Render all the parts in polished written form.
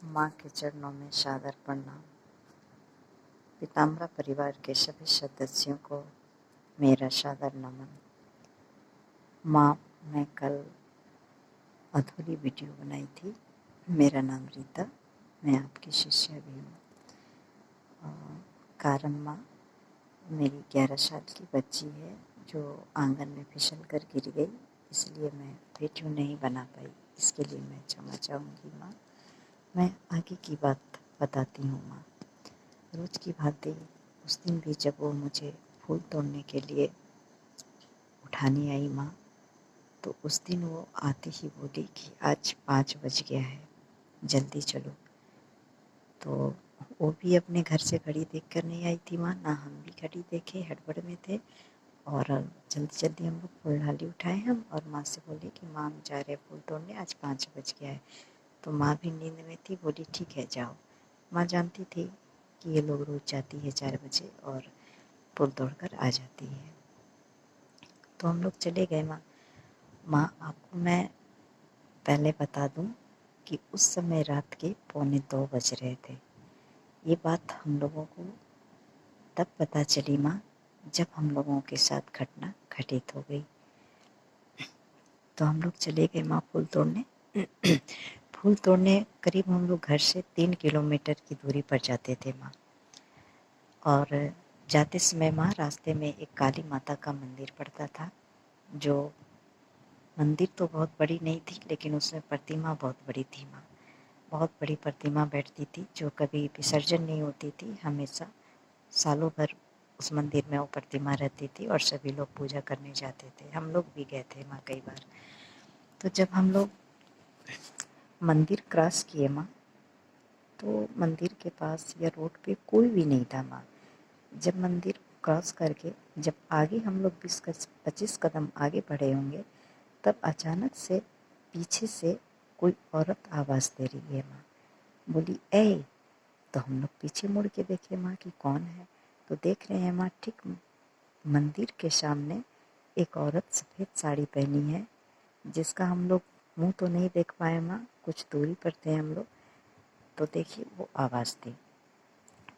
माँ के चरणों में सादर प्रणाम। पीताम्बरा परिवार के सभी सदस्यों को मेरा सादर नमन। माँ, मैं कल अधूरी वीडियो बनाई थी। मेरा नाम रीता, मैं आपकी शिष्या भी हूँ। कारण माँ, मेरी 11 साल की बच्ची है जो आंगन में फिसल कर गिर गई, इसलिए मैं वीडियो नहीं बना पाई। इसके लिए मैं क्षमा चाहूँगी माँ। मैं आगे की बात बताती हूँ माँ। रोज की भांति उस दिन भी जब वो मुझे फूल तोड़ने के लिए उठाने आई माँ, तो उस दिन वो आते ही बोली कि आज 5 बज गया है, जल्दी चलो। तो वो भी अपने घर से घड़ी देख कर नहीं आई थी माँ, ना हम भी घड़ी देखे, हड़बड़ में थे। और जल्दी जल्दी हम लोग फूल डाली उठाए हम, और माँ से बोले कि माँ हम जा रहे हैं फूल तोड़ने, आज 5 बज गया है। तो माँ भी नींद में थी, बोली ठीक है जाओ। माँ जानती थी कि ये लोग रोज जाती है 4 बजे और फूल तोड़कर आ जाती है। तो हम लोग चले गए माँ। माँ, आपको मैं पहले बता दूं कि उस समय रात के 1:45 बज रहे थे। ये बात हम लोगों को तब पता चली माँ, जब हम लोगों के साथ घटना घटित हो गई। तो हम लोग चले गए माँ फूल तोड़ने। फूल तोड़ने करीब हम लोग घर से 3 किलोमीटर की दूरी पर जाते थे माँ। और जाते समय माँ रास्ते में एक काली माता का मंदिर पड़ता था। जो मंदिर तो बहुत बड़ी नहीं थी, लेकिन उसमें प्रतिमा बहुत बड़ी थी माँ। बहुत बड़ी प्रतिमा बैठती थी जो कभी विसर्जन नहीं होती थी, हमेशा सालों भर उस मंदिर में वो प्रतिमा रहती थी और सभी लोग पूजा करने जाते थे। हम लोग भी गए थे माँ कई बार। तो जब हम लोग मंदिर क्रॉस किए माँ, तो मंदिर के पास या रोड पे कोई भी नहीं था माँ। जब मंदिर क्रॉस करके जब आगे हम लोग 20-25 कदम आगे बढ़े होंगे, तब अचानक से पीछे से कोई औरत आवाज़ दे रही है माँ, बोली ए। तो हम लोग पीछे मुड़ के देखे माँ कि कौन है। तो देख रहे हैं माँ, ठीक मंदिर के सामने एक औरत सफ़ेद साड़ी पहनी है, जिसका हम लोग मुंह तो नहीं देख पाए माँ, कुछ दूरी पर थे हम लोग। तो देखिए वो आवाज़ दी।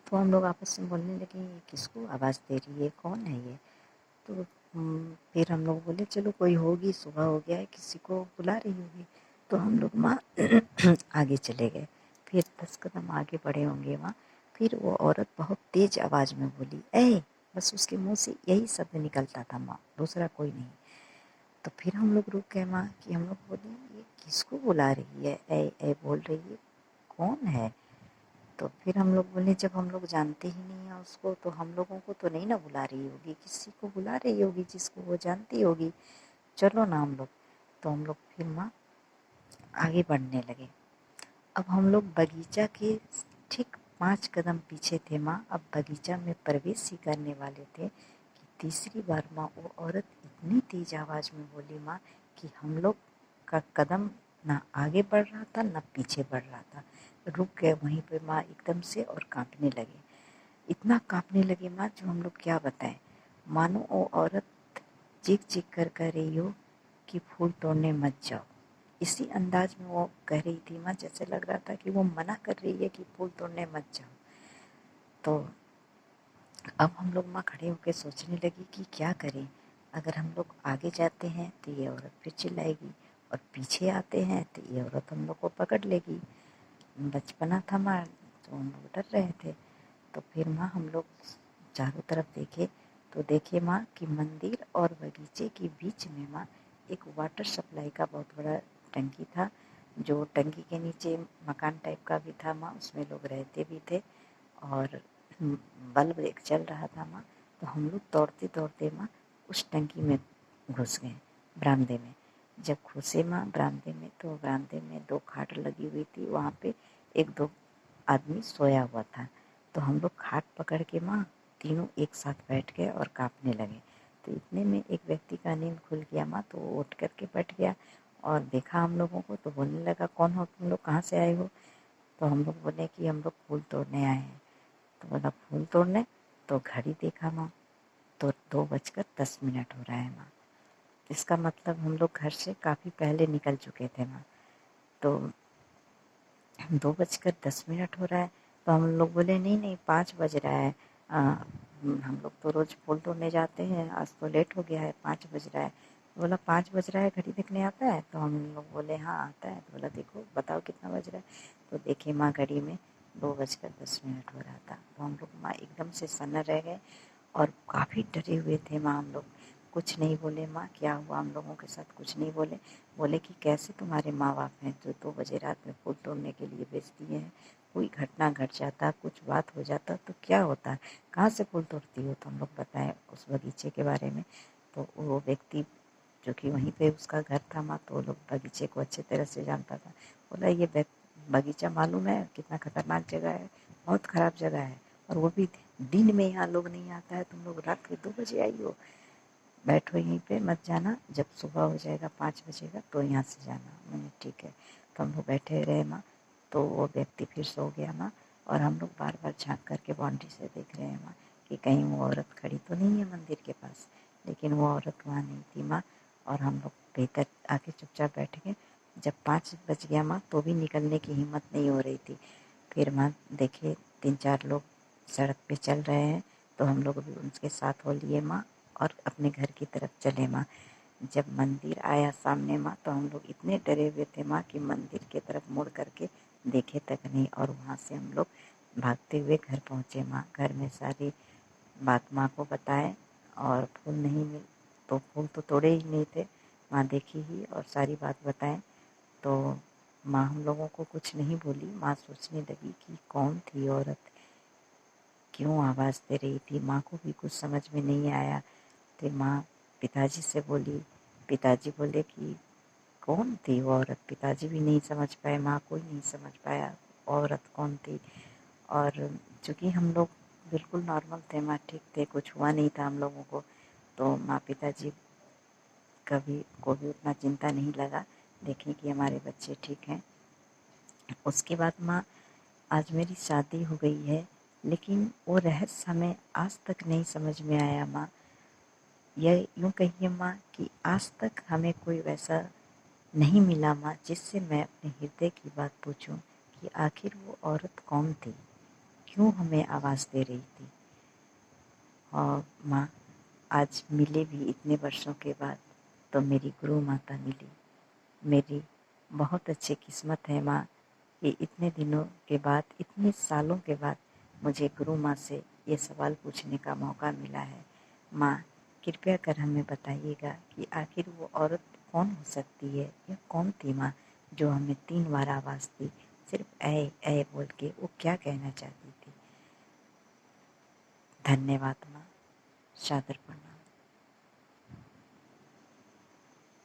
तो हम लोग आपस में बोलने लगे ये किसको आवाज़ दे रही है, कौन है ये। तो फिर हम लोग बोले चलो कोई होगी, सुबह हो गया है, किसी को बुला रही होगी। तो हम लोग माँ आगे चले गए। फिर 10 कदम आगे बढ़े होंगे माँ, फिर वो औरत बहुत तेज आवाज़ में बोली ए। बस उसके मुंह से यही शब्द निकलता था माँ, दूसरा कोई नहीं। तो फिर हम लोग रुक गए माँ कि हम लोग बोले ये किसको बुला रही है, ए बोल रही है, कौन है। तो फिर हम लोग बोले जब हम लोग जानते ही नहीं है उसको, तो हम लोगों को तो नहीं ना बुला रही होगी, किसी को बुला रही होगी जिसको वो जानती होगी, चलो ना हम लोग। तो हम लोग फिर माँ आगे बढ़ने लगे। अब हम लोग बगीचा के ठीक 5 कदम पीछे थे माँ। अब बगीचा में प्रवेश ही करने वाले थे कि तीसरी बार माँ वो औरत इतनी तेज आवाज़ में बोली माँ कि हम लोग का कदम ना आगे बढ़ रहा था ना पीछे बढ़ रहा था। रुक गए वहीं पे माँ एकदम से और कांपने लगे। इतना कांपने लगे माँ जो हम लोग क्या बताएं। मानो वो औरत चीख चीख कर कह रही हो कि फूल तोड़ने मत जाओ। इसी अंदाज में वो कह रही थी माँ, जैसे लग रहा था कि वो मना कर रही है कि फूल तोड़ने मत जाओ। तो अब हम लोग माँ खड़े होकर सोचने लगी कि क्या करें। अगर हम लोग आगे जाते हैं तो ये औरत फिर चिल्लाएगी, और पीछे आते हैं तो ये औरत हम लोग को पकड़ लेगी। बचपना था माँ, तो हम लोग डर रहे थे। तो फिर माँ हम लोग चारों तरफ देखे, तो देखे माँ कि मंदिर और बगीचे के बीच में माँ एक वाटर सप्लाई का बहुत बड़ा टंकी था। जो टंकी के नीचे मकान टाइप का भी था माँ, उसमें लोग रहते भी थे और बल्ब एक चल रहा था माँ। तो हम लोग दौड़ते दौड़ते माँ उस टंकी में घुस गए, बरामदे में। जब घुसे माँ बरामदे में, तो बरामदे में 2 खाट लगी हुई थी, वहाँ पे 1-2 आदमी सोया हुआ था। तो हम लोग खाट पकड़ के माँ तीनों एक साथ बैठ गए और काँपने लगे। तो इतने में एक व्यक्ति का नींद खुल गया माँ, तो वो उठ करके बैठ गया और देखा हम लोगों को, तो बोलने लगा कौन हो तुम लोग, कहाँ से आए हो। तो हम लोग बोले कि हम लोग फूल तोड़ने आए हैं। तो बोला फूल तोड़ने। तो घड़ी देखा माँ, तो 2:10 हो रहा है माँ। इसका मतलब हम लोग घर से काफ़ी पहले निकल चुके थे माँ। तो 2:10 हो रहा है। तो हम लोग बोले नहीं नहीं 5 बज रहा है। हम लोग तो रोज़ फूल तोड़ने जाते हैं, आज तो लेट हो गया है, 5 बज रहा है। बोला 5 बज रहा है, घड़ी देखने आता है? तो हम लोग बोले हाँ आता है। तो बोला देखो बताओ कितना बज रहा है। तो देखिए माँ घड़ी में 2:10 हो रहा था। तो हम लोग माँ एकदम से सन्न रह गए और काफ़ी डरे हुए थे माँ। हम लोग कुछ नहीं बोले, माँ क्या हुआ, हम लोगों के साथ कुछ नहीं बोले। बोले कि कैसे तुम्हारे माँ बाप हैं जो 2 बजे रात में फूल तोड़ने के लिए भेज दिए हैं, कोई घटना घट जाता, कुछ बात हो जाता तो क्या होता, कहाँ से फूल तोड़ती हो? तो हम लोग बताएं उस बगीचे के बारे में। तो वो व्यक्ति जो कि वहीं पे उसका घर था माँ, तो वो लोग बगीचे को अच्छे तरह से जानता था। बोला ये बगीचा मालूम है कितना खतरनाक जगह है, बहुत ख़राब जगह है, और वो भी दिन में यहाँ लोग नहीं आता है, तुम लोग रात के 2 बजे आई हो, बैठो यहीं पे मत जाना, जब सुबह हो जाएगा 5 बजेगा तो यहाँ से जाना। मैंने ठीक है। तो हम लोग बैठे रहे माँ। तो वो व्यक्ति फिर सो गया माँ, और हम लोग बार बार झाँक करके बाउंड्री से देख रहे हैं माँ कि कहीं वो औरत खड़ी तो नहीं है मंदिर के पास। लेकिन वो औरत वहाँ नहीं थी माँ, और हम लोग भीतर आके चुपचाप बैठ गए। जब 5 बज गया माँ तो भी निकलने की हिम्मत नहीं हो रही थी। फिर माँ देखे 3-4 लोग सड़क पे चल रहे हैं, तो हम लोग भी उनके साथ हो लिए माँ और अपने घर की तरफ चले माँ। जब मंदिर आया सामने माँ, तो हम लोग इतने डरे हुए थे माँ कि मंदिर की तरफ मुड़ करके देखे तक नहीं, और वहाँ से हम लोग भागते हुए घर पहुँचे माँ। घर में सारी बात माँ को बताए, और फूल नहीं मिल तो फूल तो तोड़े ही नहीं थे, माँ देखी ही और सारी बात बताएं। तो माँ हम लोगों को कुछ नहीं बोली। माँ सोचने लगी कि कौन थी औरत, क्यों आवाज़ दे रही थी। माँ को भी कुछ समझ में नहीं आया। तो माँ पिताजी से बोली। पिताजी बोले कि कौन थी वो औरत। पिताजी भी नहीं समझ पाए, माँ कोई नहीं समझ पाया औरत कौन थी। और चूँकि हम लोग बिल्कुल नॉर्मल थे माँ, ठीक थे, कुछ हुआ नहीं था हम लोगों को, तो माँ पिताजी कभी को भी उतना चिंता नहीं लगा, देखें कि हमारे बच्चे ठीक हैं। उसके बाद माँ आज मेरी शादी हो गई है, लेकिन वो रहस्य हमें आज तक नहीं समझ में आया माँ। यह यूँ कहिए माँ कि आज तक हमें कोई वैसा नहीं मिला माँ जिससे मैं अपने हृदय की बात पूछूं कि आखिर वो औरत कौन थी, क्यों हमें आवाज़ दे रही थी। और माँ आज मिले भी इतने वर्षों के बाद, तो मेरी गुरु माता मिली। मेरी बहुत अच्छी किस्मत है माँ कि इतने दिनों के बाद, इतने सालों के बाद मुझे गुरु माँ से ये सवाल पूछने का मौका मिला है। माँ कृपया कर हमें बताइएगा कि आखिर वो औरत कौन हो सकती है, या कौन थी माँ जो हमें 3 बार आवाज़ दी, सिर्फ ऐ बोल के वो क्या कहना चाहती थी। धन्यवाद माँ। सादर प्रणाम।